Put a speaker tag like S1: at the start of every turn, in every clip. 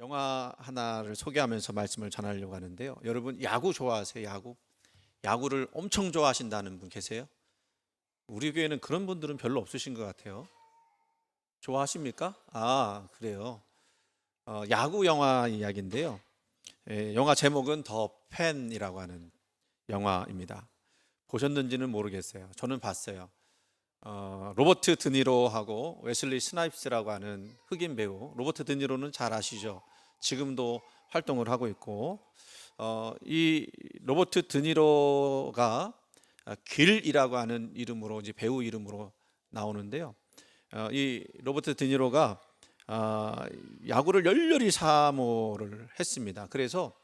S1: 영화 하나를 소개하면서 말씀을 전하려고 하는데요. 여러분 야구 좋아하세요? 야구를 엄청 좋아하신다는 분 계세요? 우리 교회는 그런 분들은 별로 없으신 것 같아요. 좋아하십니까? 아, 그래요. 야구 영화 이야기인데요. 영화 제목은 더 팬이라고 하는 영화입니다. 보셨는지는 모르겠어요. 저는 봤어요. 로버트 드니로하고 웨슬리 스나이프스라고 하는 흑인 배우. 로버트 드니로는 잘 아시죠? 지금도 활동을 하고 있고, 이 로버트 드니로가 길이라고 하는 이름으로 이제 배우 이름으로 나오는데요. 이 로버트 드니로가 야구를 열렬히 사모를 했습니다. 그래서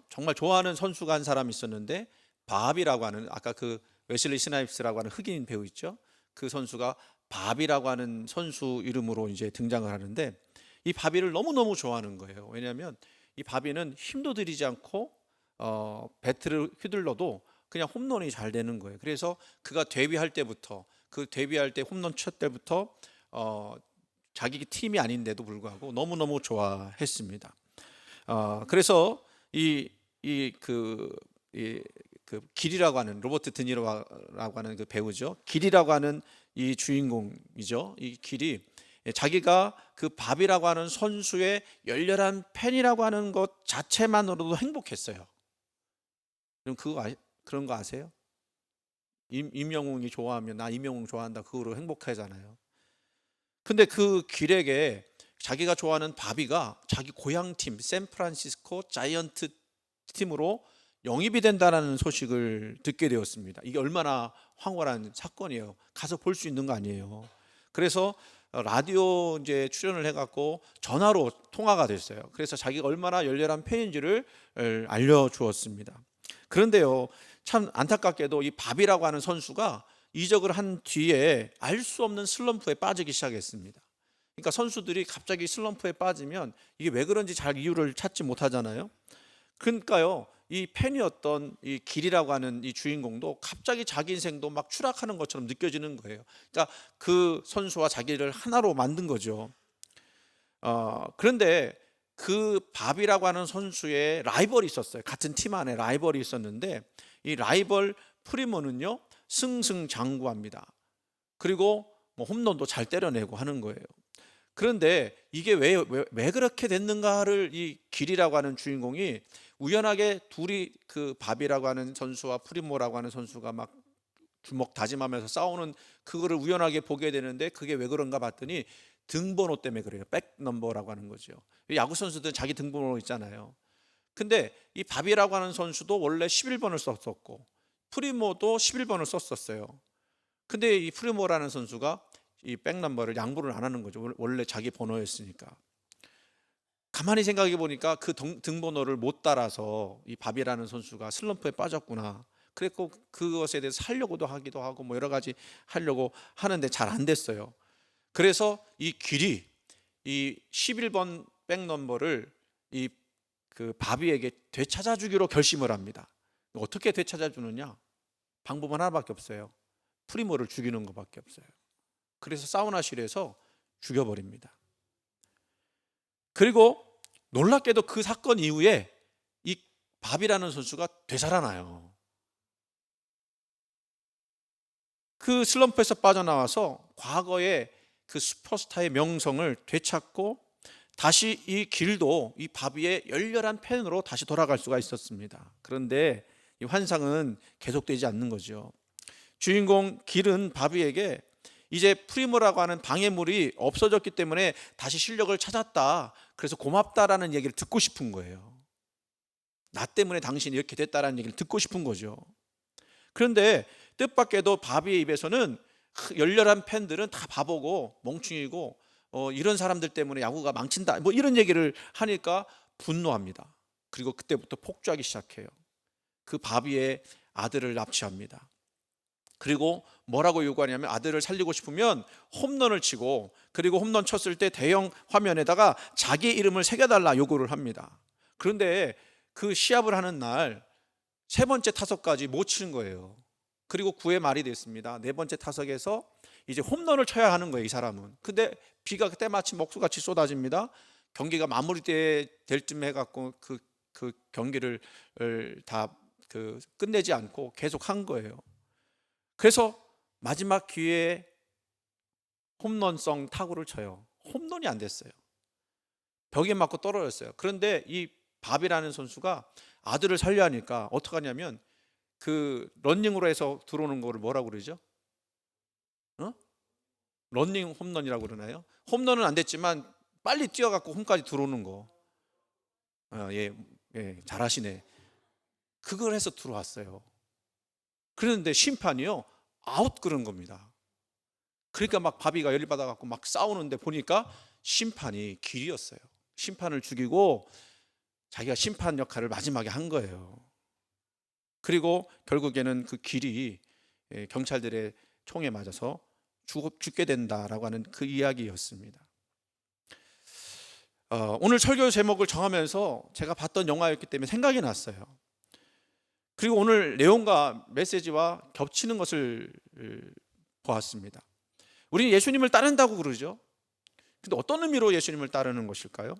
S1: 정말 좋아하는 선수가 한 사람 있었는데, 밥이라고 하는, 아까 그 웨슬리 스나이프스라고 하는 흑인 배우 있죠? 그 선수가 밥이라고 하는 선수 이름으로 이제 등장을 하는데, 이 바비를 너무너무 좋아하는 거예요. 왜냐하면 이 바비는 힘도 들이지 않고 배트를 휘둘러도 그냥 홈런이 잘 되는 거예요. 그래서 그가 데뷔할 때부터, 그 데뷔할 때 홈런 쳤 때부터 자기 팀이 아닌데도 불구하고 너무너무 좋아했습니다. 그래서 그 길이라고 하는, 로버트 드니로라고 하는 그 배우죠. 길이라고 하는 이 주인공이죠. 이 길이 자기가 그 밥이라고 하는 선수의 열렬한 팬이라고 하는 것 자체만으로도 행복했어요. 그럼 그런 거 아세요? 임영웅이 좋아하면 나 임영웅 좋아한다, 그거로 행복하잖아요. 근데 그 길에게 자기가 좋아하는 바비가 자기 고향팀 샌프란시스코 자이언트 팀으로 영입이 된다는 소식을 듣게 되었습니다. 이게 얼마나 황홀한 사건이에요. 가서 볼 수 있는 거 아니에요. 그래서 라디오 이제 출연을 해갖고 전화로 통화가 됐어요. 그래서 자기가 얼마나 열렬한 팬인지를 알려주었습니다. 그런데요, 참 안타깝게도 이 밥이라고 하는 선수가 이적을 한 뒤에 알 수 없는 슬럼프에 빠지기 시작했습니다. 그러니까 선수들이 갑자기 슬럼프에 빠지면 이게 왜 그런지 잘 이유를 찾지 못하잖아요. 그러니까요, 이 팬이었던 이 길이라고 하는 이 주인공도 갑자기 자기 인생도 막 추락하는 것처럼 느껴지는 거예요. 그러니까 그 선수와 자기를 하나로 만든 거죠. 그런데 그 밥이라고 하는 선수의 라이벌이 있었어요. 같은 팀 안에 라이벌이 있었는데, 이 라이벌 프리모는요 승승장구합니다. 그리고 뭐 홈런도 잘 때려내고 하는 거예요. 그런데 이게 왜 그렇게 됐는가를 이 길이라고 하는 주인공이 우연하게 둘이, 그 밥이라고 하는 선수와 프리모라고 하는 선수가 막 주먹 다짐하면서 싸우는 그거를 우연하게 보게 되는데, 그게 왜 그런가 봤더니 등번호 때문에 그래요. 백 넘버라고 하는 거죠. 야구 선수들은 자기 등번호 있잖아요. 근데 이 밥이라고 하는 선수도 원래 11번을 썼었고 프리모도 11번을 썼었어요. 근데 이 프리모라는 선수가 이 백넘버를 양보를 안 하는 거죠. 원래 자기 번호였으니까. 가만히 생각해 보니까 그 등번호를 못 따라서 이 밥이라는 선수가 슬럼프에 빠졌구나. 그랬고 그것에 대해서 살려고도 하기도 하고 뭐 여러 가지 하려고 하는데 잘 안 됐어요. 그래서 이 길이 이 11번 백넘버를 이 그 바비에게 되찾아 주기로 결심을 합니다. 어떻게 되찾아 주느냐? 방법은 하나밖에 없어요. 프리모를 죽이는 것밖에 없어요. 그래서 사우나실에서 죽여버립니다. 그리고 놀랍게도 그 사건 이후에 이 밥이라는 선수가 되살아나요. 그 슬럼프에서 빠져나와서 과거의 그 슈퍼스타의 명성을 되찾고 다시 이 길도 이 바비의 열렬한 팬으로 다시 돌아갈 수가 있었습니다. 그런데 이 환상은 계속되지 않는 거죠. 주인공 길은 바비에게 이제 프리모라고 하는 방해물이 없어졌기 때문에 다시 실력을 찾았다, 그래서 고맙다라는 얘기를 듣고 싶은 거예요. 나 때문에 당신이 이렇게 됐다라는 얘기를 듣고 싶은 거죠. 그런데 뜻밖에도 바비의 입에서는 열렬한 팬들은 다 바보고 멍충이고 이런 사람들 때문에 야구가 망친다, 뭐 이런 얘기를 하니까 분노합니다. 그리고 그때부터 폭주하기 시작해요. 그 바비의 아들을 납치합니다. 그리고 뭐라고 요구하냐면, 아들을 살리고 싶으면 홈런을 치고, 그리고 홈런 쳤을 때 대형 화면에다가 자기 이름을 새겨달라 요구를 합니다. 그런데 그 시합을 하는 날 세 번째 타석까지 못 치는 거예요. 그리고 9회 말이 됐습니다. 네 번째 타석에서 이제 홈런을 쳐야 하는 거예요, 이 사람은. 근데 비가 그때 마침 목수같이 쏟아집니다. 경기가 마무리될 쯤 해갖고 그 경기를 다 끝내지 않고 계속 한 거예요. 그래서 마지막 기회에 홈런성 타구를 쳐요. 홈런이 안 됐어요. 벽에 맞고 떨어졌어요. 그런데 이 밥이라는 선수가 아들을 살려야 하니까 어떡하냐면 그 런닝으로 해서 들어오는 거를 뭐라고 그러죠? 런닝 홈런이라고 그러나요? 홈런은 안 됐지만 빨리 뛰어갖고 홈까지 들어오는 거. 예, 잘하시네. 그걸 해서 들어왔어요. 그런데 심판이요, 아웃 그런 겁니다. 그러니까 막 바비가 열이 받아갖고 막 싸우는데 보니까 심판이 길이었어요. 심판을 죽이고 자기가 심판 역할을 마지막에 한 거예요. 그리고 결국에는 그 길이 경찰들의 총에 맞아서 죽게 된다라고 하는 그 이야기였습니다. 오늘 설교 제목을 정하면서 제가 봤던 영화였기 때문에 생각이 났어요. 그리고 오늘 내용과 메시지와 겹치는 것을 보았습니다. 우리는 예수님을 따른다고 그러죠. 근데 어떤 의미로 예수님을 따르는 것일까요?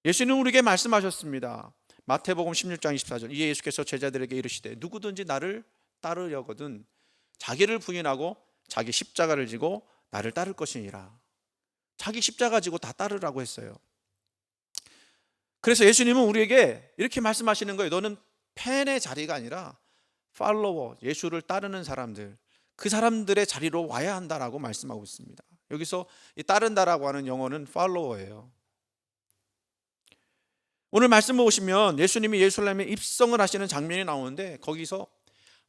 S1: 예수님은 우리에게 말씀하셨습니다. 마태복음 16장 24절, 이에 예수께서 제자들에게 이르시되 누구든지 나를 따르려거든 자기를 부인하고 자기 십자가를 지고 나를 따를 것이니라. 자기 십자가 지고 다 따르라고 했어요. 그래서 예수님은 우리에게 이렇게 말씀하시는 거예요. 너는 팬의 자리가 아니라 팔로워, 예수를 따르는 사람들, 그 사람들의 자리로 와야 한다라고 말씀하고 있습니다. 여기서 이 따른다라고 하는 영어는 팔로워예요. 오늘 말씀 보시면 예수님이 예루살렘에 입성을 하시는 장면이 나오는데 거기서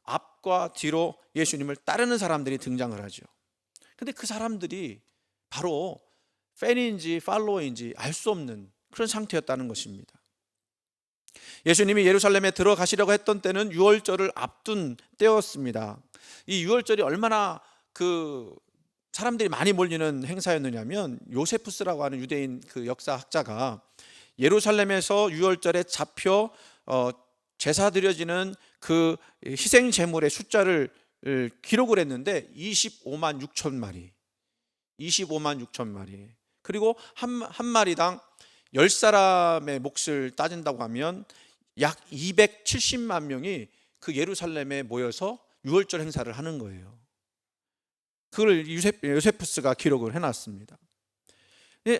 S1: 앞과 뒤로 예수님을 따르는 사람들이 등장을 하죠. 근데 그 사람들이 바로 팬인지 팔로워인지 알 수 없는 그런 상태였다는 것입니다. 예수님이 예루살렘에 들어가시려고 했던 때는 유월절을 앞둔 때였습니다. 이 유월절이 얼마나 그 사람들이 많이 몰리는 행사였느냐면 요세푸스라고 하는 유대인 그 역사학자가 예루살렘에서 유월절에 잡혀 제사 드려지는 그 희생 제물의 숫자를 기록을 했는데 25만 6천 마리. 25만 6천 마리. 그리고 한 마리당 10사람의 몫을 따진다고 하면 약 270만 명이 그 예루살렘에 모여서 유월절 행사를 하는 거예요. 그걸 요세푸스가 기록을 해놨습니다.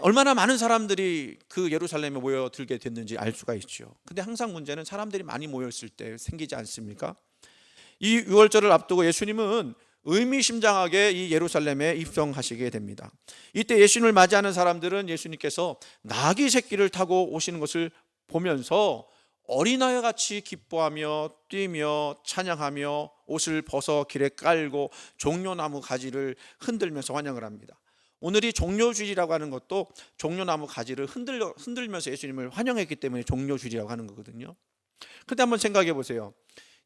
S1: 얼마나 많은 사람들이 그 예루살렘에 모여들게 됐는지 알 수가 있죠. 근데 항상 문제는 사람들이 많이 모였을 때 생기지 않습니까? 이 유월절을 앞두고 예수님은 의미심장하게 이 예루살렘에 입성하시게 됩니다. 이때 예수님을 맞이하는 사람들은 예수님께서 나귀 새끼를 타고 오시는 것을 보면서 어린아이 같이 기뻐하며 뛰며 찬양하며 옷을 벗어 길에 깔고 종려나무 가지를 흔들면서 환영을 합니다. 오늘이 종려주일이라고 하는 것도 종려나무 가지를 흔들면서 예수님을 환영했기 때문에 종려주일이라고 하는 거거든요. 그런데 한번 생각해 보세요.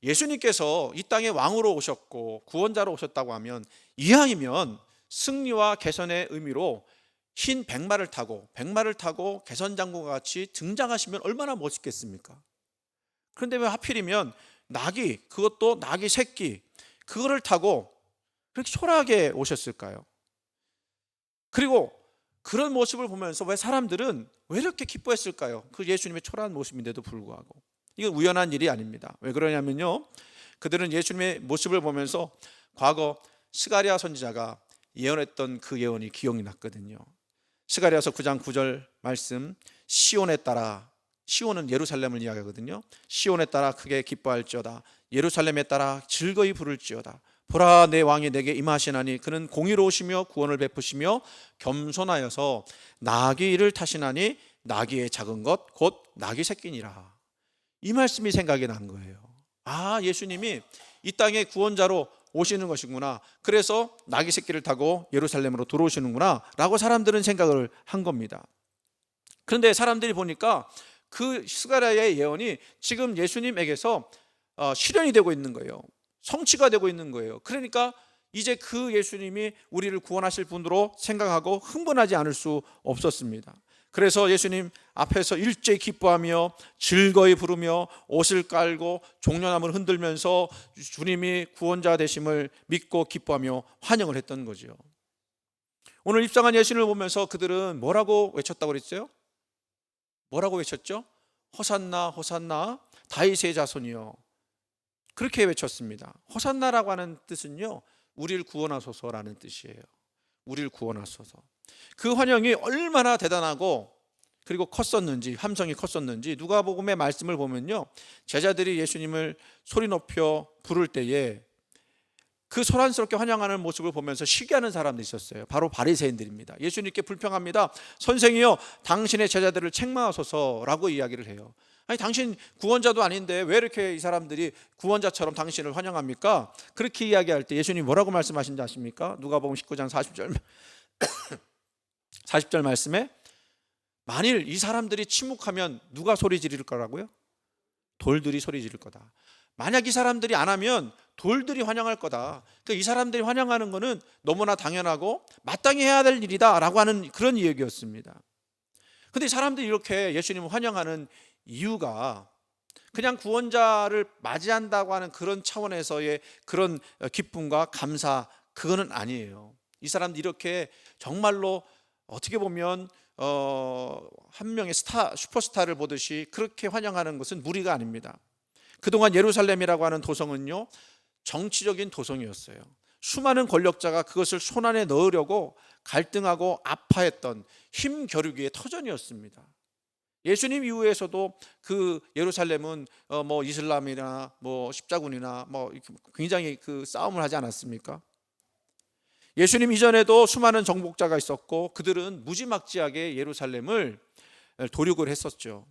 S1: 예수님께서 이 땅에 왕으로 오셨고 구원자로 오셨다고 하면 이왕이면 승리와 개선의 의미로 흰 백마를 타고 개선장군과 같이 등장하시면 얼마나 멋있겠습니까? 그런데 왜 하필이면 나귀, 그것도 나귀 새끼, 그거를 타고 그렇게 초라하게 오셨을까요? 그리고 그런 모습을 보면서 왜 사람들은 왜 이렇게 기뻐했을까요? 그 예수님의 초라한 모습인데도 불구하고. 이건 우연한 일이 아닙니다. 왜 그러냐면요, 그들은 예수님의 모습을 보면서 과거 스가랴 선지자가 예언했던 그 예언이 기억이 났거든요. 스가랴서 9장 9절 말씀, 시온에 따라, 시온은 예루살렘을 이야기하거든요. 시온에 따라 크게 기뻐할지어다, 예루살렘에 따라 즐거이 부를지어다. 보라, 내 왕이 내게 임하시나니 그는 공의로우시며 구원을 베푸시며 겸손하여서 나귀를 타시나니 나귀의 작은 것 곧 나귀 새끼니라. 이 말씀이 생각이 난 거예요. 아, 예수님이 이 땅에 구원자로 오시는 것이구나, 그래서 나귀 새끼를 타고 예루살렘으로 들어오시는구나 라고 사람들은 생각을 한 겁니다. 그런데 사람들이 보니까 그 스가랴의 예언이 지금 예수님에게서 실현이 되고 있는 거예요. 성취가 되고 있는 거예요. 그러니까 이제 그 예수님이 우리를 구원하실 분으로 생각하고 흥분하지 않을 수 없었습니다. 그래서 예수님 앞에서 일제히 기뻐하며 즐거이 부르며 옷을 깔고 종려나무를 흔들면서 주님이 구원자 되심을 믿고 기뻐하며 환영을 했던 거죠. 오늘 입성한 예수님을 보면서 그들은 뭐라고 외쳤다고 그랬어요? 뭐라고 외쳤죠? 호산나 호산나 다윗의 자손이요. 그렇게 외쳤습니다. 호산나라고 하는 뜻은요, 우리를 구원하소서라는 뜻이에요. 우리를 구원하소서. 그 환영이 얼마나 대단하고 그리고 컸었는지, 함성이 컸었는지 누가복음의 말씀을 보면요, 제자들이 예수님을 소리 높여 부를 때에 그 소란스럽게 환영하는 모습을 보면서 시기하는 사람들이 있었어요. 바로 바리새인들입니다. 예수님께 불평합니다. 선생이요, 당신의 제자들을 책망하소서라고 이야기를 해요. 아니, 당신 구원자도 아닌데 왜 이렇게 이 사람들이 구원자처럼 당신을 환영합니까? 그렇게 이야기할 때 예수님이 뭐라고 말씀하신지 아십니까? 누가복음 19장 40절 말씀에 만일 이 사람들이 침묵하면 누가 소리 지를 거라고요? 돌들이 소리 지를 거다. 만약 이 사람들이 안 하면 돌들이 환영할 거다. 그러니까 이 사람들이 환영하는 것은 너무나 당연하고 마땅히 해야 될 일이다 라고 하는 그런 이야기였습니다. 그런데 사람들이 이렇게 예수님을 환영하는 이유가 그냥 구원자를 맞이한다고 하는 그런 차원에서의 그런 기쁨과 감사, 그거는 아니에요. 이 사람들이 이렇게 정말로 어떻게 보면 한 명의 슈퍼스타를 보듯이 그렇게 환영하는 것은 무리가 아닙니다. 그동안 예루살렘이라고 하는 도성은요, 정치적인 도성이었어요. 수많은 권력자가 그것을 손안에 넣으려고 갈등하고 아파했던 힘겨루기의 터전이었습니다. 예수님 이후에서도 그 예루살렘은 뭐 이슬람이나 뭐 십자군이나 뭐 굉장히 그 싸움을 하지 않았습니까? 예수님 이전에도 수많은 정복자가 있었고 그들은 무지막지하게 예루살렘을 도륙을 했었죠.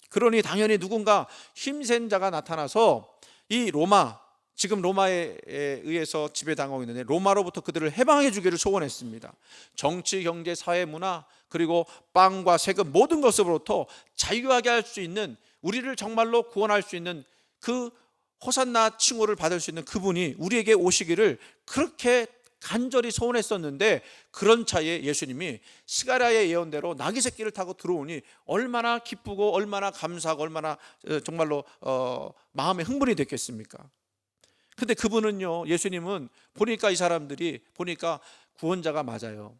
S1: 그러니 당연히 누군가 힘센 자가 나타나서 이 로마, 지금 로마에 의해서 지배당하고 있는데 로마로부터 그들을 해방해 주기를 소원했습니다. 정치, 경제, 사회, 문화, 그리고 빵과 세금 모든 것으로부터 자유하게 할 수 있는, 우리를 정말로 구원할 수 있는 그 호산나 칭호를 받을 수 있는 그분이 우리에게 오시기를 그렇게 간절히 소원했었는데, 그런 차에 예수님이 스가랴의 예언대로 나귀 새끼를 타고 들어오니 얼마나 기쁘고 얼마나 감사하고 얼마나 정말로 마음에 흥분이 됐겠습니까? 근데 그분은요, 예수님은 보니까 이 사람들이 보니까 구원자가 맞아요.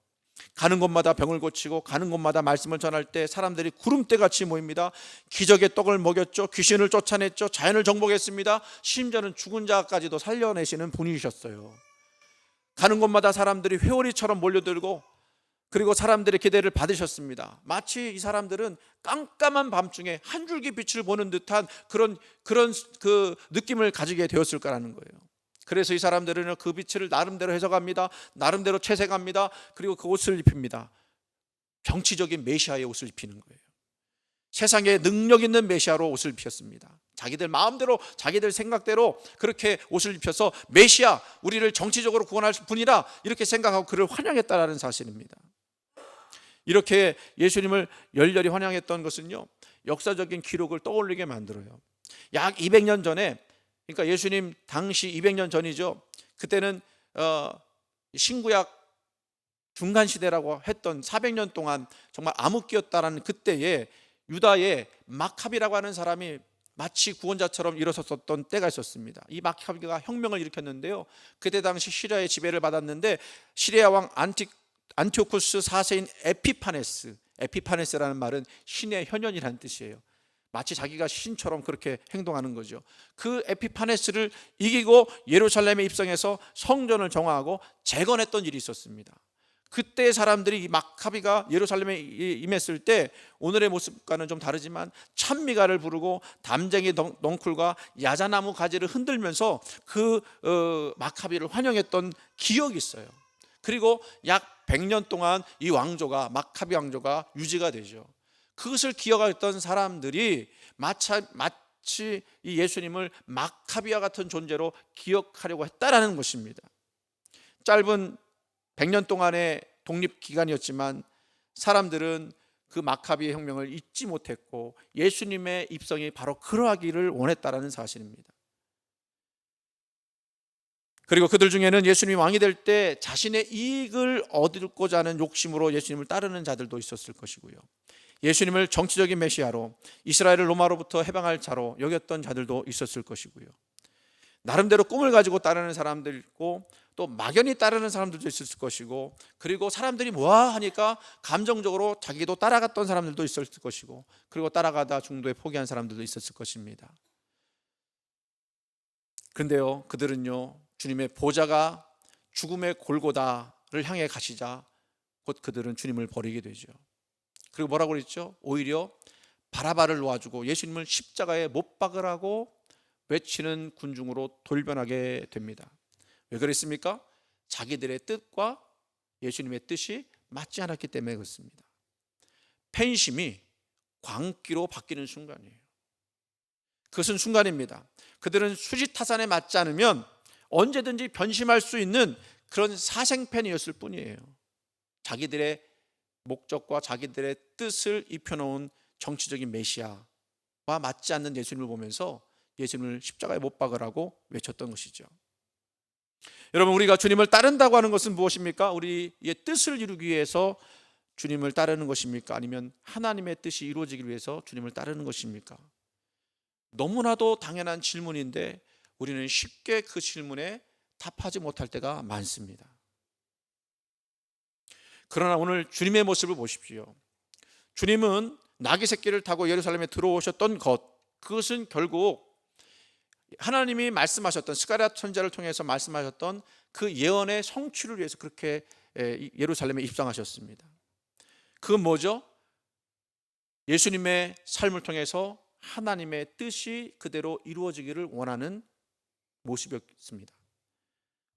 S1: 가는 곳마다 병을 고치고 가는 곳마다 말씀을 전할 때 사람들이 구름대같이 모입니다. 기적의 떡을 먹였죠. 귀신을 쫓아냈죠. 자연을 정복했습니다. 심지어는 죽은 자까지도 살려내시는 분이셨어요. 가는 곳마다 사람들이 회오리처럼 몰려들고 그리고 사람들의 기대를 받으셨습니다. 마치 이 사람들은 깜깜한 밤중에 한 줄기 빛을 보는 듯한 그런 그 느낌을 가지게 되었을 거라는 거예요. 그래서 이 사람들은 그 빛을 나름대로 해석합니다. 나름대로 채색합니다. 그리고 그 옷을 입힙니다. 정치적인 메시아의 옷을 입히는 거예요. 세상에 능력 있는 메시아로 옷을 입혔습니다. 자기들 마음대로 자기들 생각대로 그렇게 옷을 입혀서 메시아, 우리를 정치적으로 구원할 분이라 이렇게 생각하고 그를 환영했다라는 사실입니다. 이렇게 예수님을 열렬히 환영했던 것은요, 역사적인 기록을 떠올리게 만들어요. 약 200년 전에, 그러니까 예수님 당시 200년 전이죠. 그때는 신구약 중간 시대라고 했던 400년 동안 정말 암흑기였다라는 그때에 유다의 마카비라고 하는 사람이 마치 구원자처럼 일어섰던 때가 있었습니다. 이 마카비가 혁명을 일으켰는데요, 그때 당시 시리아의 지배를 받았는데 시리아 왕 안티오쿠스 4세인 에피파네스라는 말은 신의 현현이라는 뜻이에요. 마치 자기가 신처럼 그렇게 행동하는 거죠. 그 에피파네스를 이기고 예루살렘에 입성해서 성전을 정화하고 재건했던 일이 있었습니다. 그때 사람들이 이 마카비가 예루살렘에 임했을 때 오늘의 모습과는 좀 다르지만 찬미가를 부르고 담쟁이 넝쿨과 야자나무 가지를 흔들면서 그 마카비를 환영했던 기억이 있어요. 그리고 약 100년 동안 이 왕조가, 마카비 왕조가 유지가 되죠. 그것을 기억했던 사람들이 마치 이 예수님을 마카비와 같은 존재로 기억하려고 했다라는 것입니다. 짧은 100년 동안의 독립기간이었지만 사람들은 그 마카비의 혁명을 잊지 못했고 예수님의 입성이 바로 그러하기를 원했다라는 사실입니다. 그리고 그들 중에는 예수님이 왕이 될 때 자신의 이익을 얻고자 하는 욕심으로 예수님을 따르는 자들도 있었을 것이고요, 예수님을 정치적인 메시아로 이스라엘을 로마로부터 해방할 자로 여겼던 자들도 있었을 것이고요, 나름대로 꿈을 가지고 따르는 사람들 있고 또 막연히 따르는 사람들도 있었을 것이고, 그리고 사람들이 뭐야 하니까 감정적으로 자기도 따라갔던 사람들도 있었을 것이고, 그리고 따라가다 중도에 포기한 사람들도 있었을 것입니다. 그런데요, 그들은요, 주님의 보좌가 죽음의 골고다를 향해 가시자 곧 그들은 주님을 버리게 되죠. 그리고 뭐라고 그랬죠? 오히려 바라바를 놓아주고 예수님을 십자가에 못 박으라고 외치는 군중으로 돌변하게 됩니다. 왜 그랬습니까? 자기들의 뜻과 예수님의 뜻이 맞지 않았기 때문에 그렇습니다. 팬심이 광기로 바뀌는 순간이에요. 그것은 순간입니다. 그들은 수지타산에 맞지 않으면 언제든지 변심할 수 있는 그런 사생팬이었을 뿐이에요. 자기들의 목적과 자기들의 뜻을 입혀놓은 정치적인 메시아와 맞지 않는 예수님을 보면서 예수님을 십자가에 못 박으라고 외쳤던 것이죠. 여러분, 우리가 주님을 따른다고 하는 것은 무엇입니까? 우리의 뜻을 이루기 위해서 주님을 따르는 것입니까? 아니면 하나님의 뜻이 이루어지기 위해서 주님을 따르는 것입니까? 너무나도 당연한 질문인데 우리는 쉽게 그 질문에 답하지 못할 때가 많습니다. 그러나 오늘 주님의 모습을 보십시오. 주님은 나귀 새끼를 타고 예루살렘에 들어오셨던 것, 그것은 결국 하나님이 말씀하셨던, 스가랴 선지자를 통해서 말씀하셨던 그 예언의 성취를 위해서 그렇게 예루살렘에 입성하셨습니다. 그건 뭐죠? 예수님의 삶을 통해서 하나님의 뜻이 그대로 이루어지기를 원하는 모습이었습니다.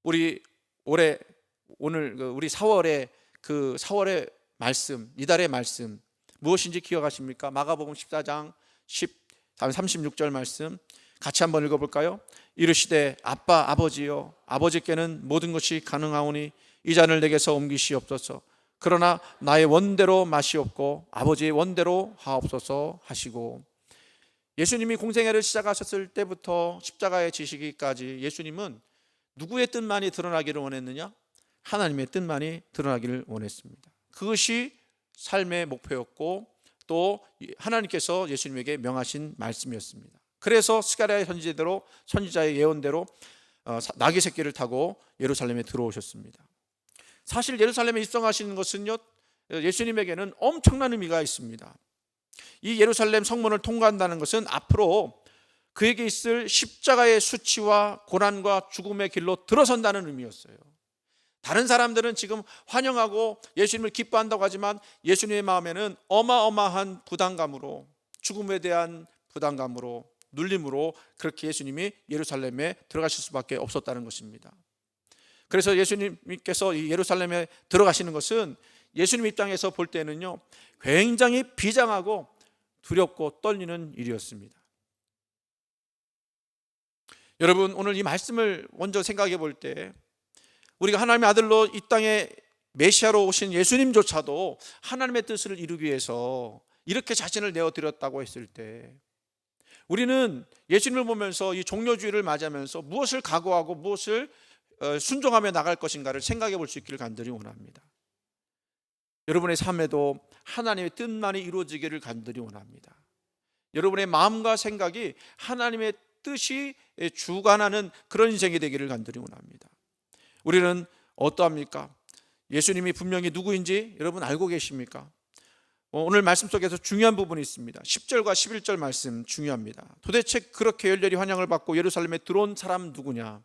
S1: 우리 오늘 우리 4월에 그 4월의 말씀, 이달의 말씀 무엇인지 기억하십니까? 마가복음 14장 36절 말씀 같이 한번 읽어볼까요? 이르시되 아빠 아버지여 아버지께는 모든 것이 가능하오니 이 잔을 내게서 옮기시옵소서. 그러나 나의 원대로 마시옵고 아버지의 원대로 하옵소서 하시고, 예수님이 공생애를 시작하셨을 때부터 십자가에 지시기까지 예수님은 누구의 뜻만이 드러나기를 원했느냐? 하나님의 뜻만이 드러나기를 원했습니다. 그것이 삶의 목표였고 또 하나님께서 예수님에게 명하신 말씀이었습니다. 그래서 스가랴의 선지자의 예언대로 나귀 새끼를 타고 예루살렘에 들어오셨습니다. 사실 예루살렘에 입성하시는 것은요, 예수님에게는 엄청난 의미가 있습니다. 이 예루살렘 성문을 통과한다는 것은 앞으로 그에게 있을 십자가의 수치와 고난과 죽음의 길로 들어선다는 의미였어요. 다른 사람들은 지금 환영하고 예수님을 기뻐한다고 하지만 예수님의 마음에는 어마어마한 부담감으로, 죽음에 대한 부담감으로, 눌림으로 그렇게 예수님이 예루살렘에 들어가실 수밖에 없었다는 것입니다. 그래서 예수님께서 이 예루살렘에 들어가시는 것은 예수님 입장에서 볼 때는요, 굉장히 비장하고 두렵고 떨리는 일이었습니다. 여러분, 오늘 이 말씀을 먼저 생각해 볼 때 우리가 하나님의 아들로 이 땅에 메시아로 오신 예수님조차도 하나님의 뜻을 이루기 위해서 이렇게 자신을 내어드렸다고 했을 때 우리는 예수님을 보면서 이 종료주의를 맞이하면서 무엇을 각오하고 무엇을 순종하며 나갈 것인가를 생각해 볼 수 있기를 간절히 원합니다. 여러분의 삶에도 하나님의 뜻만이 이루어지기를 간절히 원합니다. 여러분의 마음과 생각이 하나님의 뜻이 주관하는 그런 인생이 되기를 간절히 원합니다. 우리는 어떠합니까? 예수님이 분명히 누구인지 여러분 알고 계십니까? 오늘 말씀 속에서 중요한 부분이 있습니다. 10절과 11절 말씀 중요합니다. 도대체 그렇게 열렬히 환영을 받고 예루살렘에 들어온 사람 누구냐?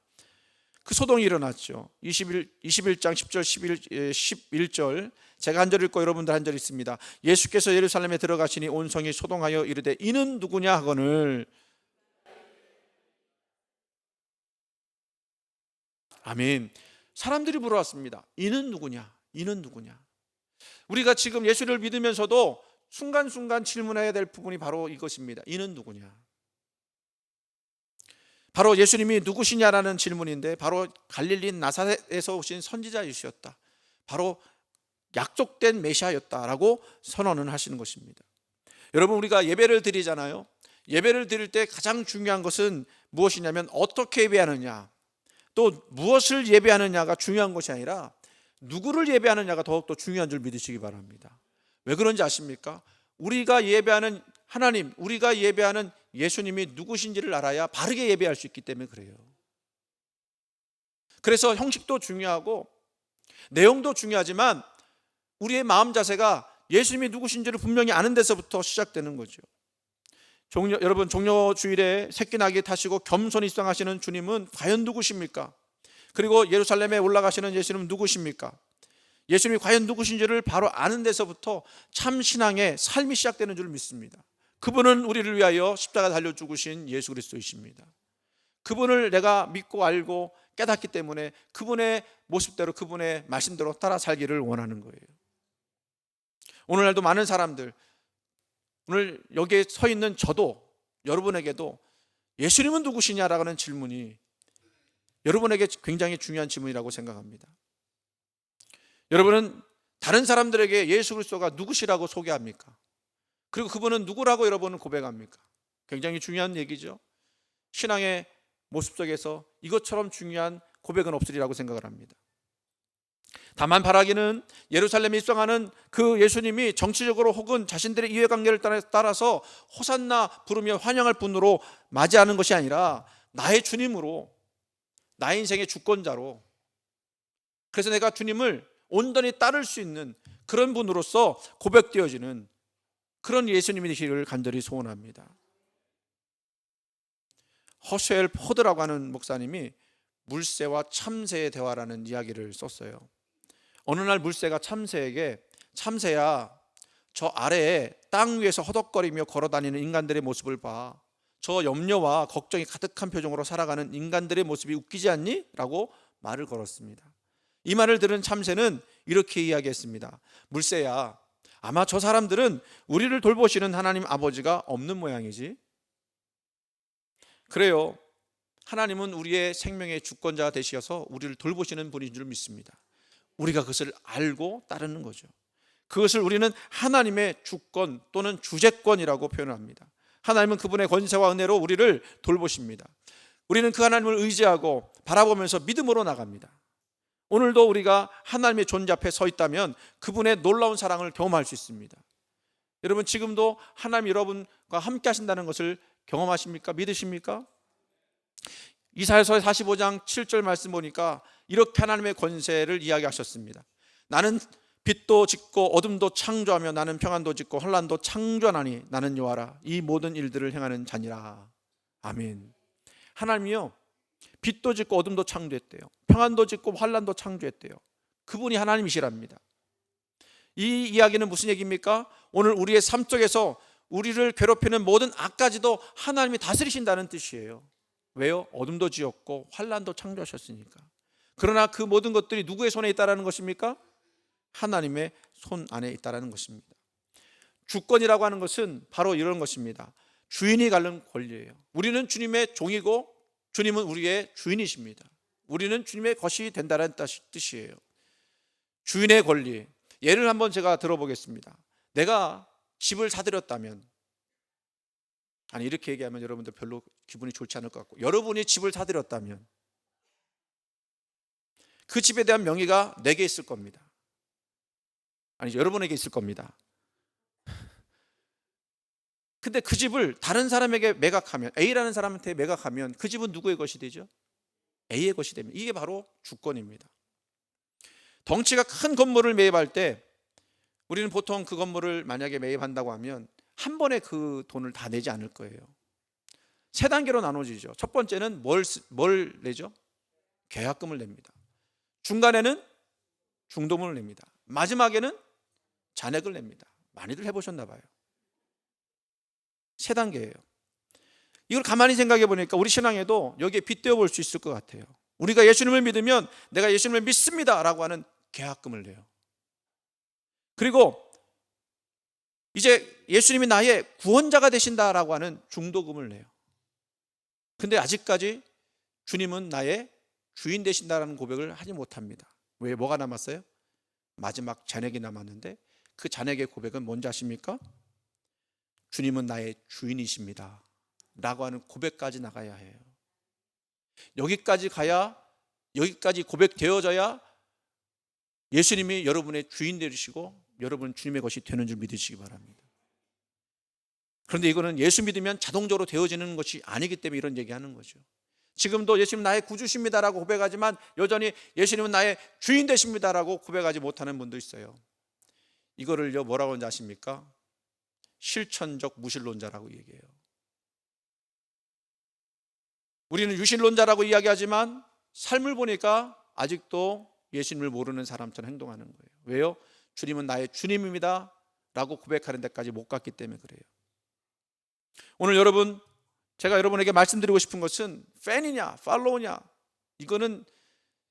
S1: 그 소동이 일어났죠. 21장 10절 11절 제가 한 절 읽고 여러분들 한 절 있습니다. 예수께서 예루살렘에 들어가시니 온 성이 소동하여 이르되 이는 누구냐 하거늘. 아멘. 사람들이 물어왔습니다. 이는 누구냐? 이는 누구냐? 우리가 지금 예수를 믿으면서도 순간순간 질문해야 될 부분이 바로 이것입니다. 이는 누구냐? 바로 예수님이 누구시냐라는 질문인데 바로 갈릴리 나사렛에서 오신 선지자이셨다. 바로 약속된 메시아였다라고 선언을 하시는 것입니다. 여러분, 우리가 예배를 드리잖아요. 예배를 드릴 때 가장 중요한 것은 무엇이냐면 어떻게 예배하느냐, 또 무엇을 예배하느냐가 중요한 것이 아니라 누구를 예배하느냐가 더욱더 중요한 줄 믿으시기 바랍니다. 왜 그런지 아십니까? 우리가 예배하는 하나님, 우리가 예배하는 예수님이 누구신지를 알아야 바르게 예배할 수 있기 때문에 그래요. 그래서 형식도 중요하고 내용도 중요하지만 우리의 마음 자세가 예수님이 누구신지를 분명히 아는 데서부터 시작되는 거죠. 여러분, 종려주일에 새끼 나귀 타시고 겸손히 입성하시는 주님은 과연 누구십니까? 그리고 예루살렘에 올라가시는 예수님은 누구십니까? 예수님이 과연 누구신지를 바로 아는 데서부터 참 신앙의 삶이 시작되는 줄 믿습니다. 그분은 우리를 위하여 십자가 달려 죽으신 예수 그리스도이십니다. 그분을 내가 믿고 알고 깨닫기 때문에 그분의 모습대로, 그분의 말씀대로 따라 살기를 원하는 거예요. 오늘날도 많은 사람들, 오늘 여기에 서 있는 저도, 여러분에게도 예수님은 누구시냐라고 하는 질문이 여러분에게 굉장히 중요한 질문이라고 생각합니다. 여러분은 다른 사람들에게 예수 그리스도가 누구시라고 소개합니까? 그리고 그분은 누구라고 여러분은 고백합니까? 굉장히 중요한 얘기죠. 신앙의 모습 속에서 이것처럼 중요한 고백은 없으리라고 생각을 합니다. 다만 바라기는 예루살렘에 입성하는 그 예수님이 정치적으로 혹은 자신들의 이해관계를 따라서 호산나 부르며 환영할 분으로 맞이하는 것이 아니라 나의 주님으로, 나의 인생의 주권자로, 그래서 내가 주님을 온전히 따를 수 있는 그런 분으로서 고백되어지는 그런 예수님이 되시기를 간절히 소원합니다. 허쉘 포드라고 하는 목사님이 물새와 참새의 대화라는 이야기를 썼어요. 어느 날 물새가 참새에게, 참새야, 저 아래에 땅 위에서 허덕거리며 걸어다니는 인간들의 모습을 봐. 저 염려와 걱정이 가득한 표정으로 살아가는 인간들의 모습이 웃기지 않니? 라고 말을 걸었습니다. 이 말을 들은 참새는 이렇게 이야기했습니다. 물새야, 아마 저 사람들은 우리를 돌보시는 하나님 아버지가 없는 모양이지. 그래요, 하나님은 우리의 생명의 주권자가 되시어서 우리를 돌보시는 분인 줄 믿습니다. 우리가 그것을 알고 따르는 거죠. 그것을 우리는 하나님의 주권 또는 주재권이라고 표현합니다. 하나님은 그분의 권세와 은혜로 우리를 돌보십니다. 우리는 그 하나님을 의지하고 바라보면서 믿음으로 나갑니다. 오늘도 우리가 하나님의 존재 앞에 서 있다면 그분의 놀라운 사랑을 경험할 수 있습니다. 여러분, 지금도 하나님 여러분과 함께 하신다는 것을 경험하십니까? 믿으십니까? 이사야서 45장 7절 말씀 보니까 이렇게 하나님의 권세를 이야기하셨습니다. 나는 빛도 짓고 어둠도 창조하며 나는 평안도 짓고 환난도 창조하나니 나는 여호와라. 이 모든 일들을 행하는 자니라. 아멘. 하나님이요, 빛도 짓고 어둠도 창조했대요. 평안도 짓고 환난도 창조했대요. 그분이 하나님이시랍니다. 이 이야기는 무슨 얘기입니까? 오늘 우리의 삶 속에서 우리를 괴롭히는 모든 악까지도 하나님이 다스리신다는 뜻이에요. 왜요? 어둠도 지었고 환난도 창조하셨으니까. 그러나 그 모든 것들이 누구의 손에 있다라는 것입니까? 하나님의 손 안에 있다라는 것입니다. 주권이라고 하는 것은 바로 이런 것입니다. 주인이 갖는 권리예요. 우리는 주님의 종이고 주님은 우리의 주인이십니다. 우리는 주님의 것이 된다는 뜻이에요. 주인의 권리. 예를 한번 제가 들어보겠습니다. 내가 집을 사들였다면, 아니 이렇게 얘기하면 여러분들 별로 기분이 좋지 않을 것 같고, 여러분이 집을 사들였다면 그 집에 대한 명의가 내게 있을 겁니다. 아니죠, 여러분에게 있을 겁니다. 근데 그 집을 다른 사람에게 매각하면, A라는 사람한테 매각하면 그 집은 누구의 것이 되죠? A의 것이 됩니다. 이게 바로 주권입니다. 덩치가 큰 건물을 매입할 때 우리는 보통 그 건물을 만약에 매입한다고 하면 한 번에 그 돈을 다 내지 않을 거예요. 세 단계로 나눠지죠. 첫 번째는 뭘 내죠? 계약금을 냅니다. 중간에는 중도금을 냅니다. 마지막에는 잔액을 냅니다. 많이들 해보셨나 봐요. 세 단계예요. 이걸 가만히 생각해 보니까 우리 신앙에도 여기에 빗대어 볼 수 있을 것 같아요. 우리가 예수님을 믿으면 내가 예수님을 믿습니다 라고 하는 계약금을 내요. 그리고 이제 예수님이 나의 구원자가 되신다라고 하는 중도금을 내요. 근데 아직까지 주님은 나의 주인 되신다라는 고백을 하지 못합니다. 왜? 뭐가 남았어요? 마지막 잔액이 남았는데 그 잔액의 고백은 뭔지 아십니까? 주님은 나의 주인이십니다 라고 하는 고백까지 나가야 해요. 여기까지 가야, 여기까지 고백되어져야 예수님이 여러분의 주인 되시고 여러분 주님의 것이 되는 줄 믿으시기 바랍니다. 그런데 이거는 예수 믿으면 자동적으로 되어지는 것이 아니기 때문에 이런 얘기하는 거죠. 지금도 예수님 나의 구주십니다라고 고백하지만 여전히 예수님은 나의 주인 되십니다라고 고백하지 못하는 분도 있어요. 이거를요 뭐라고 하는지 아십니까? 실천적 무신론자라고 얘기해요. 우리는 유신론자라고 이야기하지만 삶을 보니까 아직도 예수님을 모르는 사람처럼 행동하는 거예요. 왜요? 주님은 나의 주님입니다 라고 고백하는 데까지 못 갔기 때문에 그래요. 오늘 여러분, 제가 여러분에게 말씀드리고 싶은 것은 팬이냐 팔로우냐, 이거는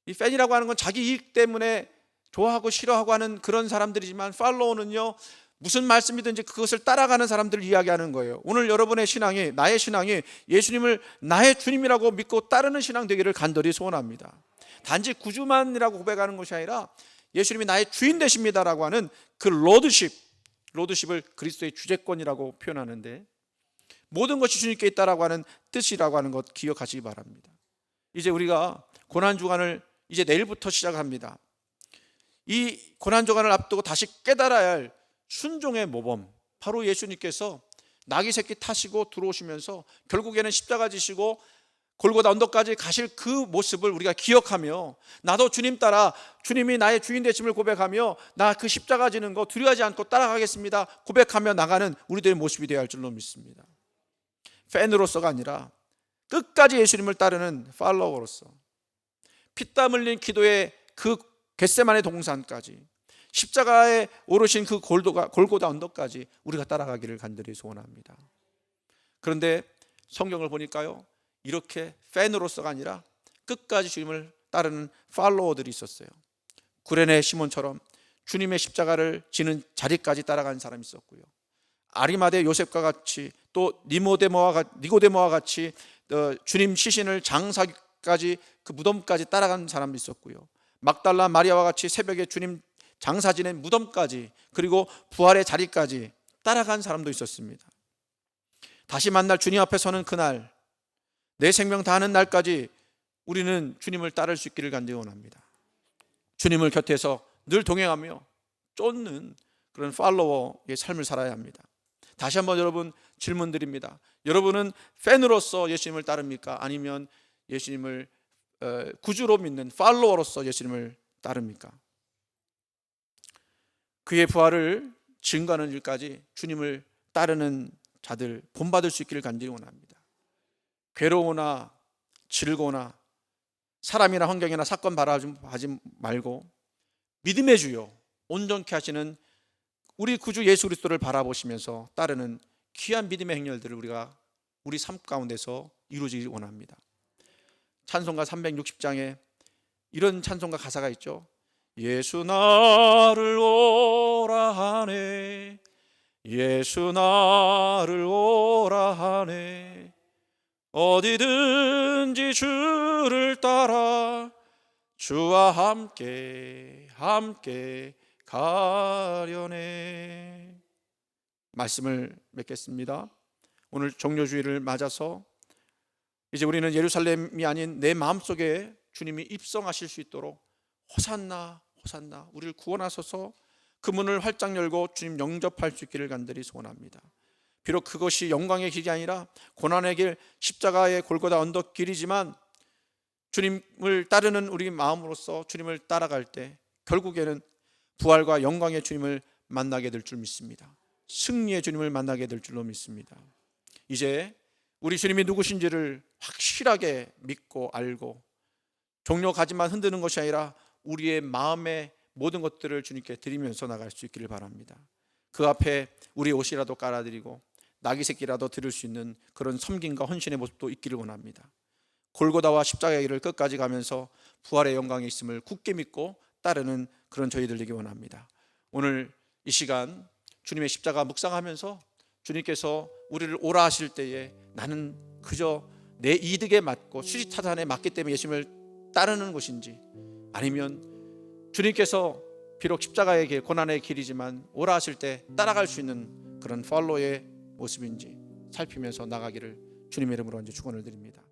S1: 이 팬이라고 하는 건 자기 이익 때문에 좋아하고 싫어하고 하는 그런 사람들이지만, 팔로우는요 무슨 말씀이든지 그것을 따라가는 사람들을 이야기하는 거예요. 오늘 여러분의 신앙이, 나의 신앙이 예수님을 나의 주님이라고 믿고 따르는 신앙 되기를 간절히 소원합니다. 단지 구주만이라고 고백하는 것이 아니라 예수님이 나의 주인 되십니다라고 하는 그 로드십을 그리스도의 주재권이라고 표현하는데, 모든 것이 주님께 있다라고 하는 뜻이라고 하는 것 기억하시기 바랍니다. 이제 우리가 고난주간을 이제 내일부터 시작합니다. 이 고난주간을 앞두고 다시 깨달아야 할 순종의 모범, 바로 예수님께서 나귀 새끼 타시고 들어오시면서 결국에는 십자가 지시고 골고다 언덕까지 가실 그 모습을 우리가 기억하며, 나도 주님 따라 주님이 나의 주인 되심을 고백하며 나 그 십자가 지는 거 두려워하지 않고 따라가겠습니다 고백하며 나가는 우리들의 모습이 되어야 할 줄로 믿습니다. 팬으로서가 아니라 끝까지 예수님을 따르는 팔로워로서, 피땀 흘린 기도의 그 겟세마네 동산까지, 십자가에 오르신 그 골고다 언덕까지 우리가 따라가기를 간절히 소원합니다. 그런데 성경을 보니까요, 이렇게 팬으로서가 아니라 끝까지 주님을 따르는 팔로워들이 있었어요. 구레네 시몬처럼 주님의 십자가를 지는 자리까지 따라간 사람이 있었고요. 아리마대 요셉과 같이, 또 니고데모와 같이 주님 시신을 장사까지 그 무덤까지 따라간 사람도 있었고요. 막달라 마리아와 같이 새벽에 주님 장사 지낸 무덤까지, 그리고 부활의 자리까지 따라간 사람도 있었습니다. 다시 만날 주님 앞에 서는 그날, 내 생명 다하는 날까지 우리는 주님을 따를 수 있기를 간절히 원합니다. 주님을 곁에서 늘 동행하며 쫓는 그런 팔로워의 삶을 살아야 합니다. 다시 한번 여러분 질문 드립니다. 여러분은 팬으로서 예수님을 따릅니까? 아니면 예수님을 구주로 믿는 팔로워로서 예수님을 따릅니까? 그의 부활을 증거하는 일까지 주님을 따르는 자들 본받을 수 있기를 간절히 원합니다. 괴로우나 즐거우나 사람이나 환경이나 사건 바라보지 말고 믿음의 주요 온전케 하시는 우리 구주 예수 그리스도를 바라보시면서 따르는 귀한 믿음의 행렬들을 우리가 우리 삶 가운데서 이루어지길 원합니다. 찬송가 360장에 이런 찬송가 가사가 있죠. 예수 나를 오라 하네, 예수 나를 오라 하네, 어디든지 주를 따라 주와 함께 가려네. 말씀을 맺겠습니다. 오늘 종료주일을 맞아서 이제 우리는 예루살렘이 아닌 내 마음속에 주님이 입성하실 수 있도록 호산나 호산나 우리를 구원하소서, 그 문을 활짝 열고 주님 영접할 수 있기를 간절히 소원합니다. 비록 그것이 영광의 길이 아니라 고난의 길, 십자가의 골고다 언덕 길이지만 주님을 따르는 우리 마음으로서 주님을 따라갈 때 결국에는 부활과 영광의 주님을 만나게 될 줄 믿습니다. 승리의 주님을 만나게 될 줄로 믿습니다. 이제 우리 주님이 누구신지를 확실하게 믿고 알고 종려 가지만 흔드는 것이 아니라 우리의 마음의 모든 것들을 주님께 드리면서 나갈 수 있기를 바랍니다. 그 앞에 우리 옷이라도 깔아드리고 나귀 새끼라도 드릴 수 있는 그런 섬김과 헌신의 모습도 있기를 원합니다. 골고다와 십자가의 길을 끝까지 가면서 부활의 영광에 있음을 굳게 믿고 따르는 그런 저희들 되기 원합니다. 오늘 이 시간 주님의 십자가 묵상하면서 주님께서 우리를 오라 하실 때에 나는 그저 내 이득에 맞고 수지타산에 맞기 때문에 예수님을 따르는 것인지, 아니면 주님께서 비록 십자가의 길, 고난의 길이지만 오라 하실 때 따라갈 수 있는 그런 팔로의 모습인지 살피면서 나가기를 주님의 이름으로 이제 축원을 드립니다.